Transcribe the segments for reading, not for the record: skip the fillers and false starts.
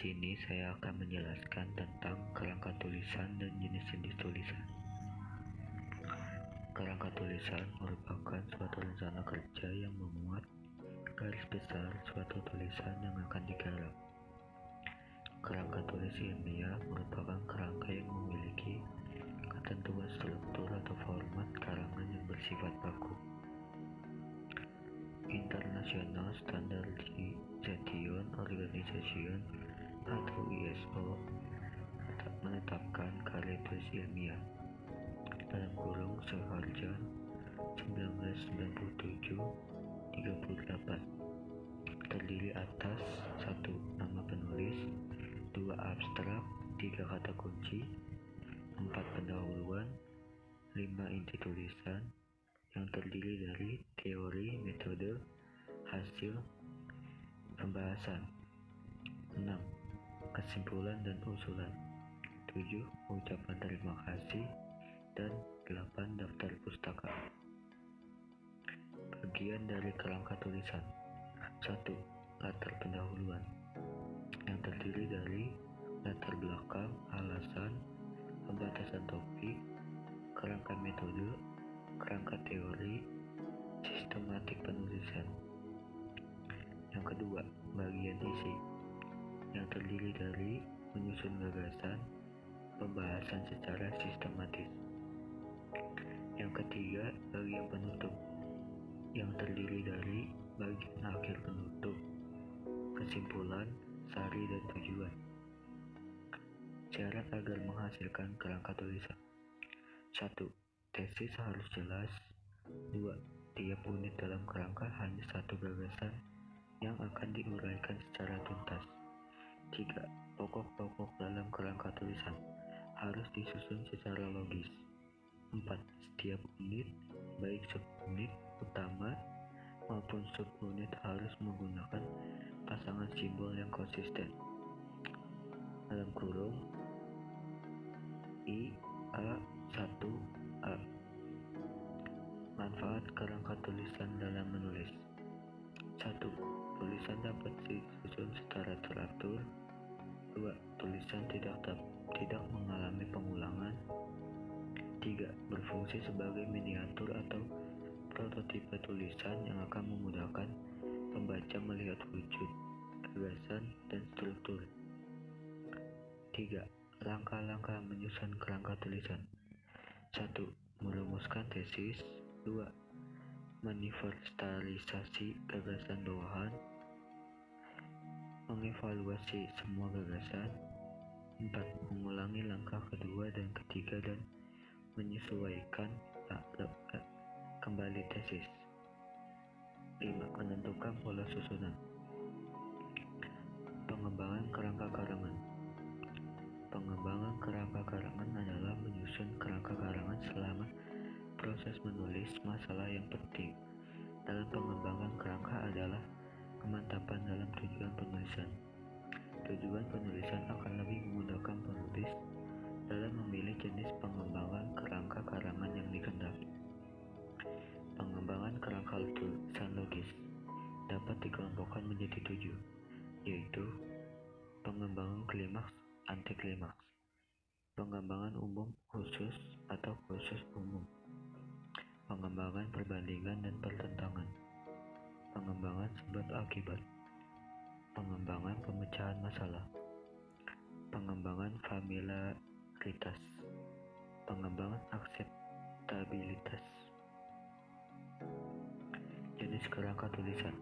sini saya akan menjelaskan tentang kerangka tulisan dan jenis-jenis tulisan. Kerangka tulisan merupakan suatu rencana kerja yang memuat garis besar suatu tulisan yang akan digarap. Kerangka tulis ilmiah merupakan kerangka yang memiliki ketentuan struktur atau format karangan yang bersifat baku. International Standardization Organization atau ISO menetapkan karya tulis ilmiah (Suharjan 1997-38) terdiri atas 1. Nama penulis, 2. Abstrak, 3. Kata kunci, 4. Pendahuluan, 5. Inti tulisan yang terdiri dari teori, metode, hasil, pembahasan, 6. Kesimpulan dan usulan, 7. Ucapan terima kasih, dan 8. Daftar pustaka. Bagian dari kerangka tulisan. 1. Latar pendahuluan yang terdiri dari latar belakang, alasan, pembatasan topik, kerangka metode, kerangka teori, sistematik penulisan. Yang kedua, bagian isi yang terdiri dari menyusun gagasan, pembahasan secara sistematis. Yang ketiga, bagian penutup yang terdiri dari bagian akhir penutup, kesimpulan, sari, dan tujuan. Syarat agar menghasilkan kerangka tulisan. 1. Tesis harus jelas. 2. Tiap unit dalam kerangka hanya satu gagasan yang akan diuraikan secara tuntas. 3. Pokok-pokok dalam kerangka tulisan harus disusun secara logis. 4. Setiap unit, baik subunit utama maupun subunit, harus menggunakan pasangan simbol yang konsisten. IA1A. Manfaat kerangka tulisan dalam menulis. 1. Tulisan dapat disusun secara teratur. 2. Tulisan tidak mengalami pengulangan. 3. Berfungsi sebagai miniatur atau prototipe tulisan yang akan memudahkan pembaca melihat wujud, gagasan, dan struktur. 3. Langkah-langkah menyusun kerangka tulisan. 1. Merumuskan tesis. 2. Menginventarisasi gagasan bawahan. Mengevaluasi semua gagasan. 4. Mengulangi langkah kedua dan ketiga dan menyesuaikan kembali tesis. 5. Menentukan pola susunan. Pengembangan kerangka karangan. Pengembangan kerangka karangan adalah menyusun kerangka karangan selama proses menulis masalah yang penting dalam pengembangan kerangka adalah kemantapan dalam tujuan penulisan. Tujuan penulisan akan lebih memudahkan penulis dalam memilih jenis pengembangan kerangka karangan yang dikehendaki. Pengembangan kerangka tulisan logis dapat dikelompokkan menjadi 7, yaitu pengembangan klimaks, anti-klimaks, pengembangan umum khusus atau khusus umum, pengembangan perbandingan dan pertentangan, pengembangan sebab akibat, pengembangan pemecahan masalah, pengembangan familiaritas, pengembangan akseptabilitas. Jenis kerangka tulisan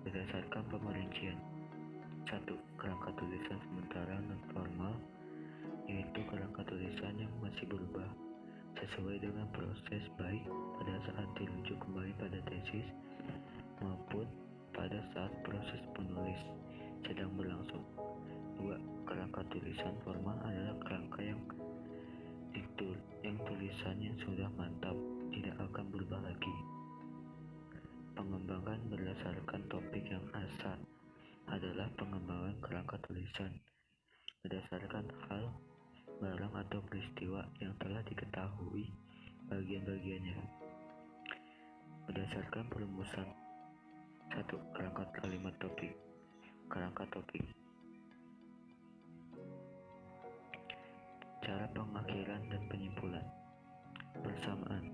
berdasarkan pemerincian. 1. Kerangka tulisan sementara non formal, yaitu kerangka tulisan yang masih berubah sesuai dengan proses baik pada saat dirujuk kembali pada tesis maupun pada saat proses penulis sedang berlangsung. 2. Kerangka tulisan formal adalah kerangka yang tulisannya sudah mantap, tidak akan berubah lagi. Pengembangan berdasarkan topik yang asal adalah pengembangan kerangka tulisan berdasarkan hal, barang, atau peristiwa yang telah diketahui bagian-bagiannya. Berdasarkan perumusan. 1. Kerangka kalimat topik. Kerangka topik Cara pengakhiran dan penyimpulan. Persamaan.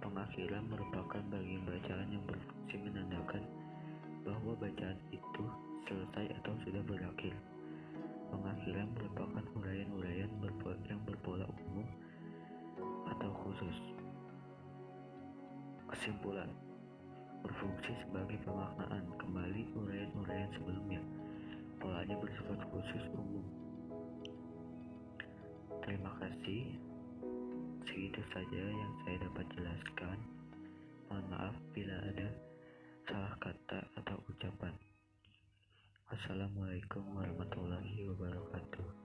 Pengakhiran merupakan bagian bacaan yang berfungsi menandakan bahwa bacaan itu selesai atau sudah berakhir. Pengakhiran merupakan uraian-uraian yang berpola umum atau khusus. Kesimpulan. Berfungsi sebagai pemaknaan kembali uraian-uraian sebelumnya. Polanya bersifat khusus umum. Terima kasih. Segitu saja yang saya dapat jelaskan. Mohon maaf bila ada salah kata atau ucapan. Wassalamualaikum warahmatullahi wabarakatuh.